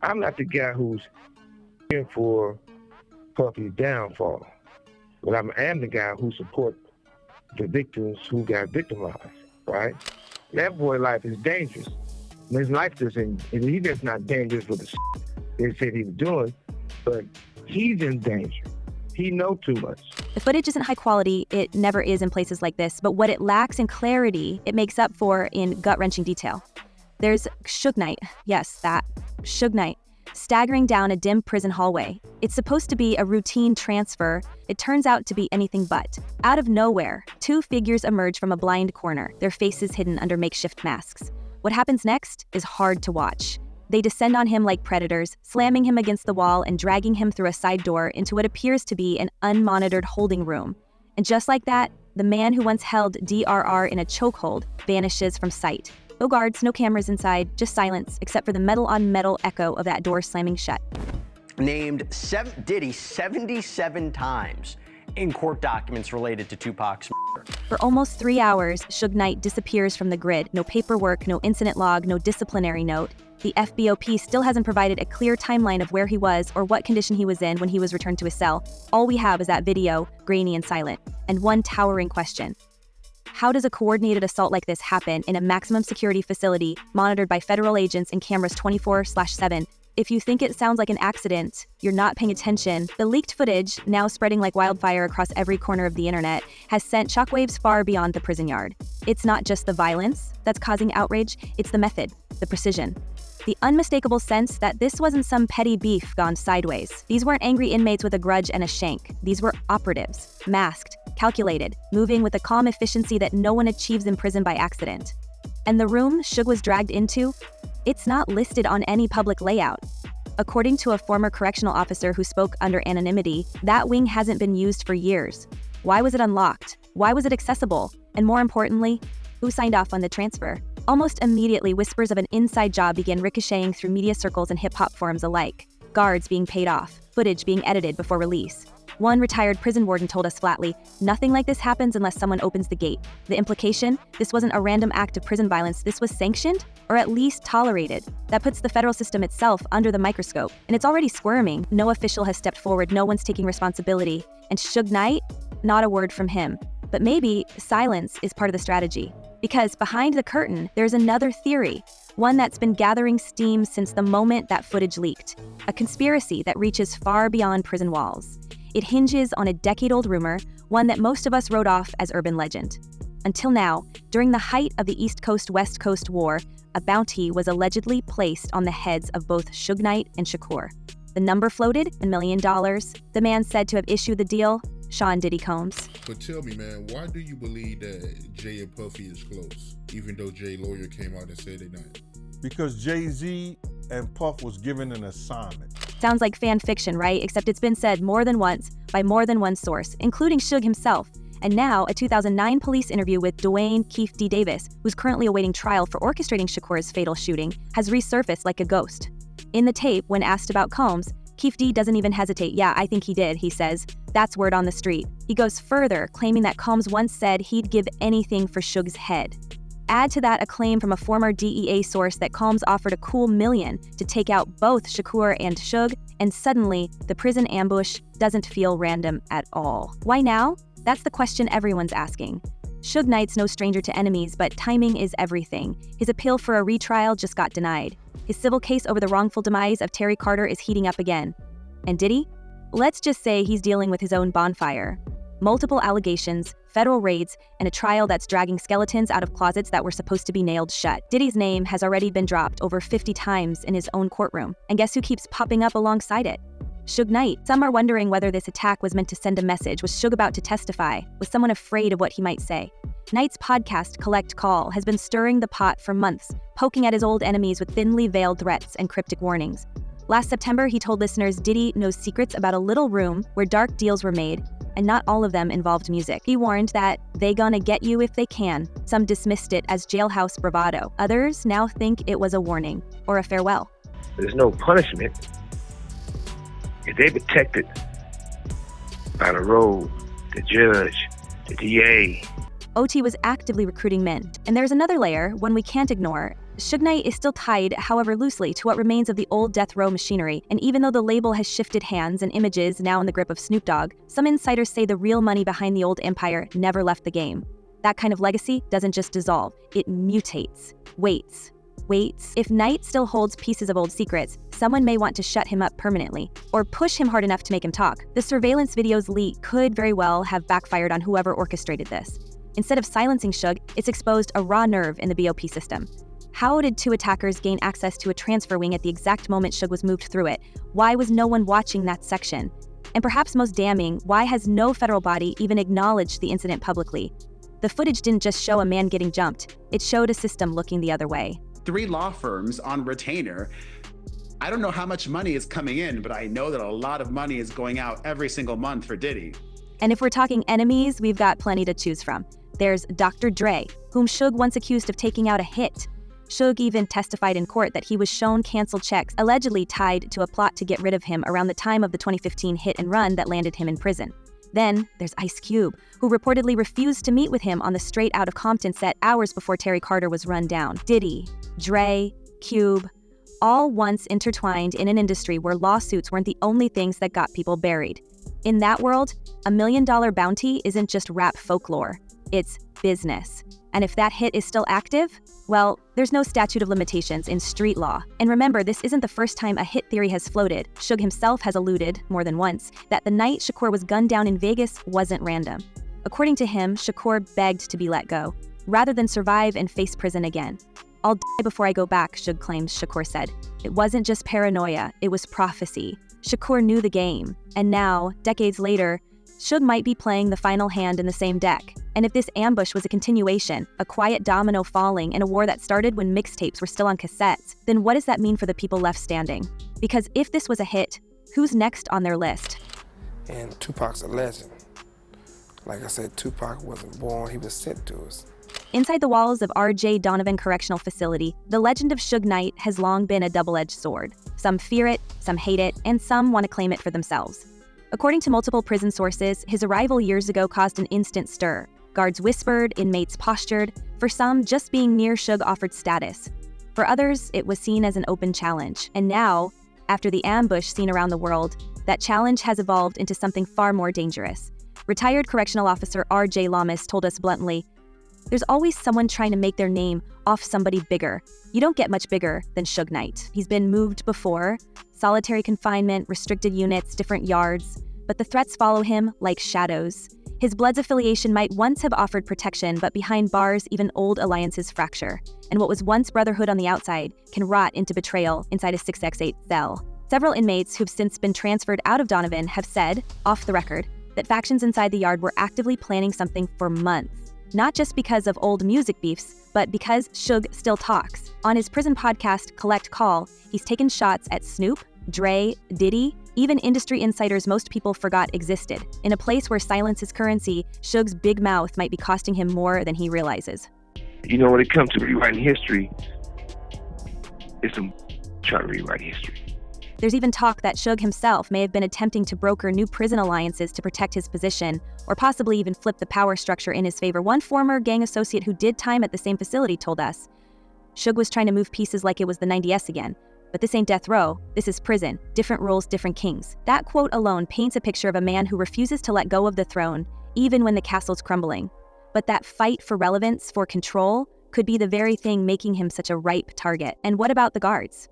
I'm not the guy who's here for Puffy's downfall, but I am the guy who supports the victims who got victimized, right? That boy life is dangerous. His life isn't, he's just not dangerous with the shit they said he was doing, but he's in danger. He knows too much. The footage isn't high quality, it never is in places like this, but what it lacks in clarity, it makes up for in gut-wrenching detail. There's Suge Knight, yes, that, Suge Knight, staggering down a dim prison hallway. It's supposed to be a routine transfer. It turns out to be anything but. Out of nowhere, two figures emerge from a blind corner, their faces hidden under makeshift masks. What happens next is hard to watch. They descend on him like predators, slamming him against the wall and dragging him through a side door into what appears to be an unmonitored holding room. And just like that, the man who once held DRR in a chokehold vanishes from sight. No guards, no cameras inside, just silence, except for the metal-on-metal echo of that door slamming shut. Named Diddy 77 times in court documents related to Tupac's murder. For almost 3 hours, Suge Knight disappears from the grid. No paperwork, no incident log, no disciplinary note. The FBOP still hasn't provided a clear timeline of where he was or what condition he was in when he was returned to his cell. All we have is that video, grainy and silent, and one towering question. How does a coordinated assault like this happen in a maximum security facility monitored by federal agents and cameras 24/7? If you think it sounds like an accident, you're not paying attention. The leaked footage, now spreading like wildfire across every corner of the internet, has sent shockwaves far beyond the prison yard. It's not just the violence that's causing outrage, it's the method, the precision. The unmistakable sense that this wasn't some petty beef gone sideways. These weren't angry inmates with a grudge and a shank. These were operatives, masked, calculated, moving with a calm efficiency that no one achieves in prison by accident. And the room Suge was dragged into, it's not listed on any public layout. According to a former correctional officer who spoke under anonymity, that wing hasn't been used for years. Why was it unlocked? Why was it accessible? And more importantly, who signed off on the transfer? Almost immediately, whispers of an inside job began ricocheting through media circles and hip-hop forums alike. Guards being paid off, footage being edited before release. One retired prison warden told us flatly, nothing like this happens unless someone opens the gate. The implication? This wasn't a random act of prison violence, this was sanctioned, or at least tolerated. That puts the federal system itself under the microscope, and it's already squirming. No official has stepped forward, no one's taking responsibility. And Suge Knight? Not a word from him. But maybe silence is part of the strategy. Because behind the curtain, there's another theory, one that's been gathering steam since the moment that footage leaked. A conspiracy that reaches far beyond prison walls. It hinges on a decade-old rumor, one that most of us wrote off as urban legend. Until now, during the height of the East Coast-West Coast War, a bounty was allegedly placed on the heads of both Suge Knight and Shakur. The number floated, $1 million. The man said to have issued the deal, Sean Diddy Combs. But tell me, man, why do you believe that Jay and Puffy is close, even though Jay's lawyer came out and said they're not? Because Jay-Z and Puff was given an assignment. Sounds like fan fiction, right? Except it's been said more than once by more than one source, including Suge himself. And now, a 2009 police interview with Dwayne Keefe D. Davis, who's currently awaiting trial for orchestrating Shakur's fatal shooting, has resurfaced like a ghost. In the tape, when asked about Combs, Keefe D doesn't even hesitate. Yeah, I think he did, he says. That's word on the street. He goes further, claiming that Combs once said he'd give anything for Suge's head. Add to that a claim from a former DEA source that Combs offered a cool $1 million to take out both Shakur and Suge, and suddenly, the prison ambush doesn't feel random at all. Why now? That's the question everyone's asking. Suge Knight's no stranger to enemies, but timing is everything. His appeal for a retrial just got denied. His civil case over the wrongful demise of Terry Carter is heating up again. And Diddy? Let's just say he's dealing with his own bonfire. Multiple allegations, federal raids, and a trial that's dragging skeletons out of closets that were supposed to be nailed shut. Diddy's name has already been dropped over 50 times in his own courtroom. And guess who keeps popping up alongside it? Suge Knight. Some are wondering whether this attack was meant to send a message. Was Suge about to testify? Was someone afraid of what he might say? Knight's podcast, Collect Call, has been stirring the pot for months, poking at his old enemies with thinly veiled threats and cryptic warnings. Last September, he told listeners Diddy knows secrets about a little room where dark deals were made, and not all of them involved music. He warned that they gonna get you if they can. Some dismissed it as jailhouse bravado. Others now think it was a warning or a farewell. There's no punishment if they protected by the road, the judge, the DA. OT was actively recruiting men. And there's another layer, one we can't ignore. Suge Knight is still tied, however loosely, to what remains of the old death row machinery, and even though the label has shifted hands and images now in the grip of Snoop Dogg, some insiders say the real money behind the old empire never left the game. That kind of legacy doesn't just dissolve, it mutates, waits. If Knight still holds pieces of old secrets, someone may want to shut him up permanently, or push him hard enough to make him talk. The surveillance video's leak could very well have backfired on whoever orchestrated this. Instead of silencing Suge, it's exposed a raw nerve in the BOP system. How did two attackers gain access to a transfer wing at the exact moment Suge was moved through it? Why was no one watching that section? And perhaps most damning, why has no federal body even acknowledged the incident publicly? The footage didn't just show a man getting jumped, it showed a system looking the other way. 3 law firms on retainer. I don't know how much money is coming in, but I know that a lot of money is going out every single month for Diddy. And if we're talking enemies, we've got plenty to choose from. There's Dr. Dre, whom Suge once accused of taking out a hit. Suge even testified in court that he was shown canceled checks allegedly tied to a plot to get rid of him around the time of the 2015 hit and run that landed him in prison. Then there's Ice Cube, who reportedly refused to meet with him on the Straight Outta Compton set hours before Terry Carter was run down. Diddy, Dre, Cube, all once intertwined in an industry where lawsuits weren't the only things that got people buried. In that world, $1 million bounty isn't just rap folklore, it's business. And if that hit is still active, well, there's no statute of limitations in street law. And remember, this isn't the first time a hit theory has floated. Suge himself has alluded, more than once, that the night Shakur was gunned down in Vegas wasn't random. According to him, Shakur begged to be let go, rather than survive and face prison again. "I'll die before I go back," Suge claims, Shakur said. It wasn't just paranoia, it was prophecy. Shakur knew the game. And now, decades later, Suge might be playing the final hand in the same deck. And if this ambush was a continuation, a quiet domino falling in a war that started when mixtapes were still on cassettes, then what does that mean for the people left standing? Because if this was a hit, who's next on their list? And Tupac's a legend. Like I said, Tupac wasn't born, he was sent to us. Inside the walls of R.J. Donovan Correctional Facility, the legend of Suge Knight has long been a double-edged sword. Some fear it, some hate it, and some want to claim it for themselves. According to multiple prison sources, his arrival years ago caused an instant stir. Guards whispered, inmates postured. For some, just being near Suge offered status. For others, it was seen as an open challenge. And now, after the ambush seen around the world, that challenge has evolved into something far more dangerous. Retired correctional officer R.J. Lamas told us bluntly, "There's always someone trying to make their name off somebody bigger. You don't get much bigger than Suge Knight. He's been moved before, solitary confinement, restricted units, different yards, but the threats follow him like shadows. His blood's affiliation might once have offered protection, but behind bars, even old alliances fracture. And what was once brotherhood on the outside can rot into betrayal inside a 6x8 cell." Several inmates who've since been transferred out of Donovan have said, off the record, that factions inside the yard were actively planning something for months. Not just because of old music beefs, but because Suge still talks. On his prison podcast, Collect Call, he's taken shots at Snoop, Dre, Diddy, even industry insiders most people forgot existed. In a place where silence is currency, Suge's big mouth might be costing him more than he realizes. You know, when it comes to rewriting history, it's some trying to rewrite history. There's even talk that Suge himself may have been attempting to broker new prison alliances to protect his position, or possibly even flip the power structure in his favor. One former gang associate who did time at the same facility told us, Suge was trying to move pieces like it was the 90s again. But this ain't death row, this is prison. Different rules, different kings. That quote alone paints a picture of a man who refuses to let go of the throne, even when the castle's crumbling. But that fight for relevance, for control, could be the very thing making him such a ripe target. And what about the guards?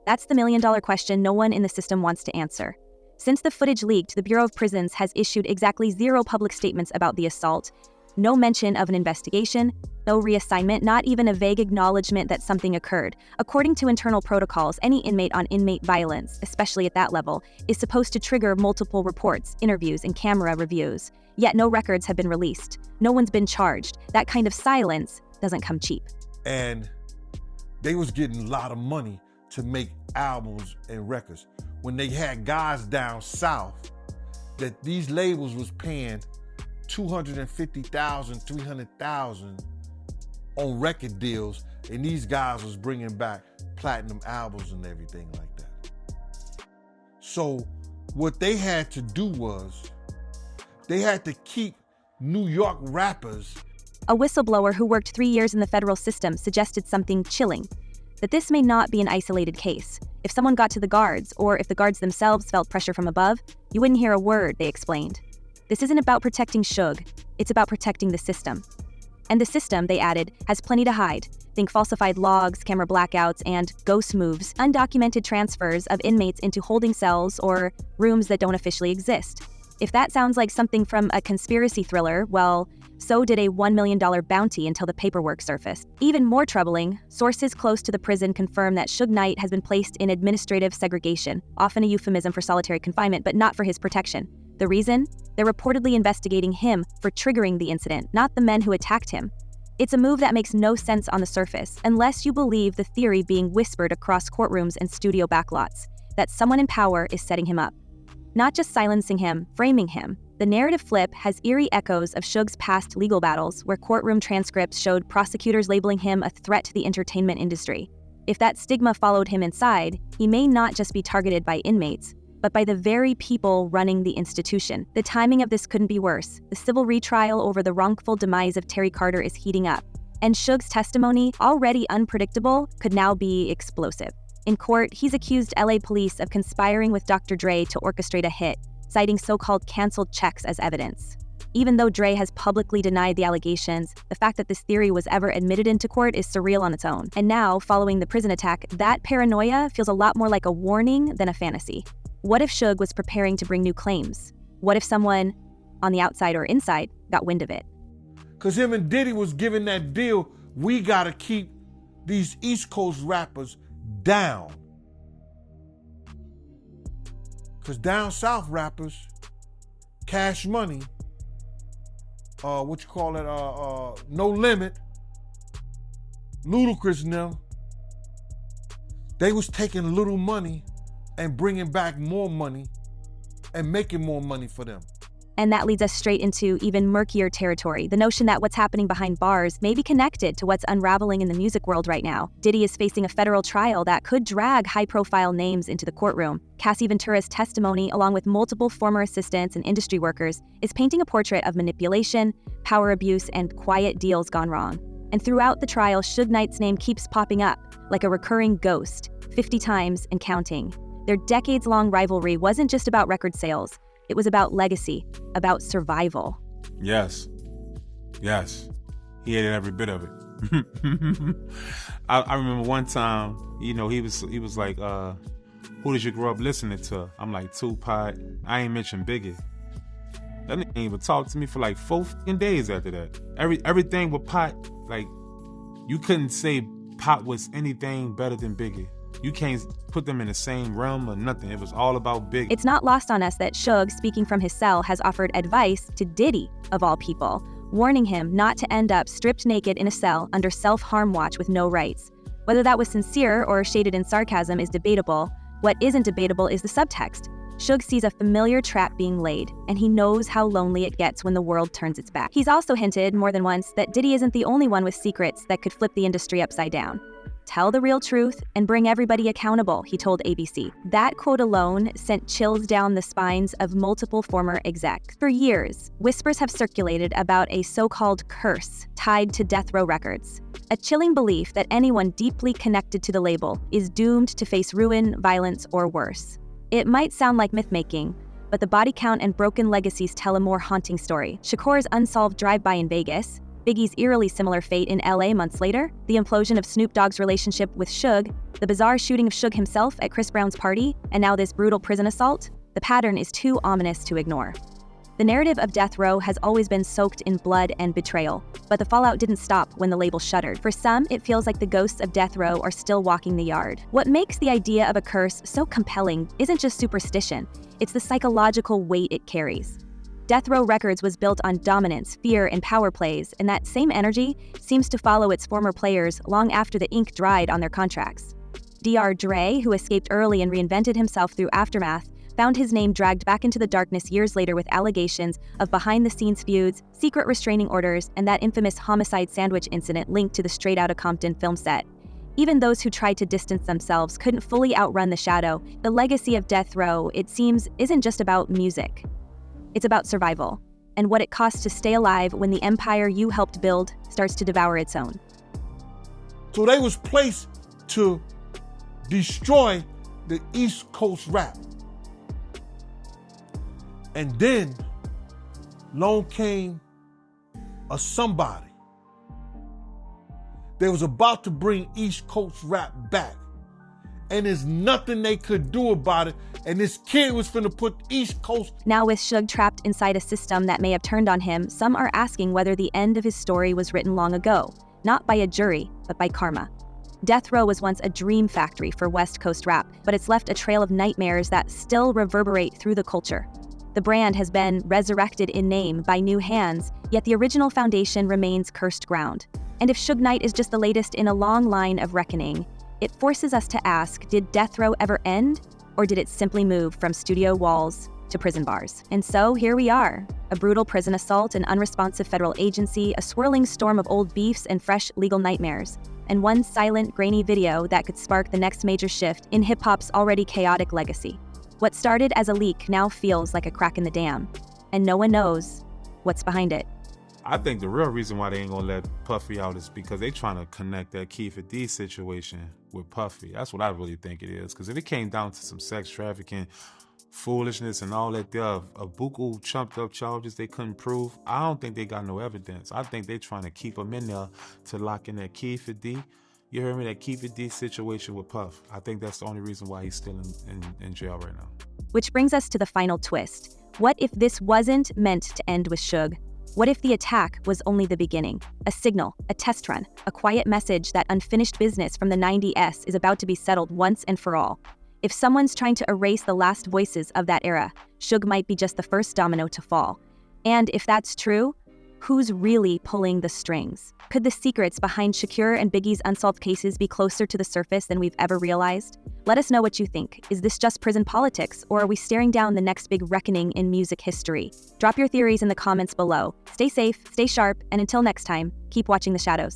That's the million-dollar question no one in the system wants to answer. Since the footage leaked, the Bureau of Prisons has issued exactly 0 public statements about the assault, no mention of an investigation, no reassignment, not even a vague acknowledgement that something occurred. According to internal protocols, any inmate on inmate violence, especially at that level, is supposed to trigger multiple reports, interviews, and camera reviews. Yet no records have been released. No one's been charged. That kind of silence doesn't come cheap. And they was getting a lot of money to make albums and records. When they had guys down south that these labels was paying $250,000, $300,000 on record deals, and these guys was bringing back platinum albums and everything like that. So what they had to do was, they had to keep New York rappers A whistleblower who worked 3 years in the federal system suggested something chilling, that this may not be an isolated case. If someone got to the guards, or if the guards themselves felt pressure from above, you wouldn't hear a word, they explained. This isn't about protecting Suge, it's about protecting the system. And the system, they added, has plenty to hide. Think falsified logs, camera blackouts, and ghost moves, undocumented transfers of inmates into holding cells or rooms that don't officially exist. If that sounds like something from a conspiracy thriller, well, so did a $1 million bounty until the paperwork surfaced. Even more troubling, sources close to the prison confirm that Suge Knight has been placed in administrative segregation, often a euphemism for solitary confinement, but not for his protection. The reason? They're reportedly investigating him for triggering the incident, not the men who attacked him. It's a move that makes no sense on the surface, unless you believe the theory being whispered across courtrooms and studio backlots, that someone in power is setting him up. Not just silencing him, framing him. The narrative flip has eerie echoes of Suge's past legal battles, where courtroom transcripts showed prosecutors labeling him a threat to the entertainment industry. If that stigma followed him inside, he may not just be targeted by inmates, but by the very people running the institution. The timing of this couldn't be worse. The civil retrial over the wrongful demise of Terry Carter is heating up, and Suge's testimony, already unpredictable, could now be explosive. In court, he's accused LA police of conspiring with Dr. Dre to orchestrate a hit, citing so-called canceled checks as evidence. Even though Dre has publicly denied the allegations, the fact that this theory was ever admitted into court is surreal on its own. And now, following the prison attack, that paranoia feels a lot more like a warning than a fantasy. What if Suge was preparing to bring new claims? What if someone, on the outside or inside, got wind of it? Because him and Diddy was given that deal, we got to keep these East Coast rappers down. Because down south rappers, Cash Money, No Limit, Ludacris and them, they was taking little money and bringing back more money and making more money for them. And that leads us straight into even murkier territory, the notion that what's happening behind bars may be connected to what's unraveling in the music world right now. Diddy is facing a federal trial that could drag high-profile names into the courtroom. Cassie Ventura's testimony, along with multiple former assistants and industry workers, is painting a portrait of manipulation, power abuse, and quiet deals gone wrong. And throughout the trial, Suge Knight's name keeps popping up, like a recurring ghost, 50 times and counting. Their decades-long rivalry wasn't just about record sales. It was about legacy, about survival. Yes. Yes. He hated every bit of it. I remember one time, he was like, who did you grow up listening to? I'm like, Tupac. I ain't mentioned Biggie. That nigga ain't even talk to me for like 4 days after that. Everything with Pot, like, you couldn't say Pot was anything better than Biggie. You can't put them in the same realm or nothing. It was all about Biggie. It's not lost on us that Suge, speaking from his cell, has offered advice to Diddy, of all people, warning him not to end up stripped naked in a cell under self-harm watch with no rights. Whether that was sincere or shaded in sarcasm is debatable. What isn't debatable is the subtext. Suge sees a familiar trap being laid, and he knows how lonely it gets when the world turns its back. He's also hinted more than once that Diddy isn't the only one with secrets that could flip the industry upside down. Tell the real truth and bring everybody accountable, he told ABC. That quote alone sent chills down the spines of multiple former execs. For years, whispers have circulated about a so-called curse tied to Death Row Records. A chilling belief that anyone deeply connected to the label is doomed to face ruin, violence, or worse. It might sound like myth-making, but the body count and broken legacies tell a more haunting story. Shakur's unsolved drive-by in Vegas, Biggie's eerily similar fate in LA months later, the implosion of Snoop Dogg's relationship with Suge, the bizarre shooting of Suge himself at Chris Brown's party, and now this brutal prison assault, the pattern is too ominous to ignore. The narrative of Death Row has always been soaked in blood and betrayal, but the fallout didn't stop when the label shuttered. For some, it feels like the ghosts of Death Row are still walking the yard. What makes the idea of a curse so compelling isn't just superstition, it's the psychological weight it carries. Death Row Records was built on dominance, fear, and power plays, and that same energy seems to follow its former players long after the ink dried on their contracts. Dr. Dre, who escaped early and reinvented himself through Aftermath, found his name dragged back into the darkness years later with allegations of behind-the-scenes feuds, secret restraining orders, and that infamous homicide sandwich incident linked to the Straight Outta Compton film set. Even those who tried to distance themselves couldn't fully outrun the shadow. The legacy of Death Row, it seems, isn't just about music. It's about survival. and what it costs to stay alive when the empire you helped build starts to devour its own. So they was placed to destroy the East Coast rap. And then long came a somebody. They was about to bring East Coast rap back. And there's nothing they could do about it. And this kid was finna put East Coast. Now with Suge trapped inside a system that may have turned on him, some are asking whether the end of his story was written long ago, not by a jury, but by karma. Death Row was once a dream factory for West Coast rap, but it's left a trail of nightmares that still reverberate through the culture. The brand has been resurrected in name by new hands, yet the original foundation remains cursed ground. And if Suge Knight is just the latest in a long line of reckoning, it forces us to ask, did Death Row ever end? Or did it simply move from studio walls to prison bars? And so here we are, a brutal prison assault, an unresponsive federal agency, a swirling storm of old beefs and fresh legal nightmares, and one silent, grainy video that could spark the next major shift in hip-hop's already chaotic legacy. What started as a leak now feels like a crack in the dam, and no one knows what's behind it. I think the real reason why they ain't gonna let Puffy out is because they trying to connect that Keefer D situation with Puffy. That's what I really think it is. Because if it came down to some sex trafficking, foolishness, and all that, there are a buku chumped up charges they couldn't prove. I don't think they got no evidence. I think they trying to keep him in there to lock in that Keefer D. You heard me? That Keefer D situation with Puff. I think that's the only reason why he's still in jail right now. Which brings us to the final twist. What if this wasn't meant to end with Suge? What if the attack was only the beginning? A signal, a test run, a quiet message that unfinished business from the 90s is about to be settled once and for all. If someone's trying to erase the last voices of that era, Suge might be just the first domino to fall. And if that's true, who's really pulling the strings? Could the secrets behind Shakur and Biggie's unsolved cases be closer to the surface than we've ever realized? Let us know what you think. Is this just prison politics, or are we staring down the next big reckoning in music history? Drop your theories in the comments below. Stay safe, stay sharp, and until next time, keep watching the shadows.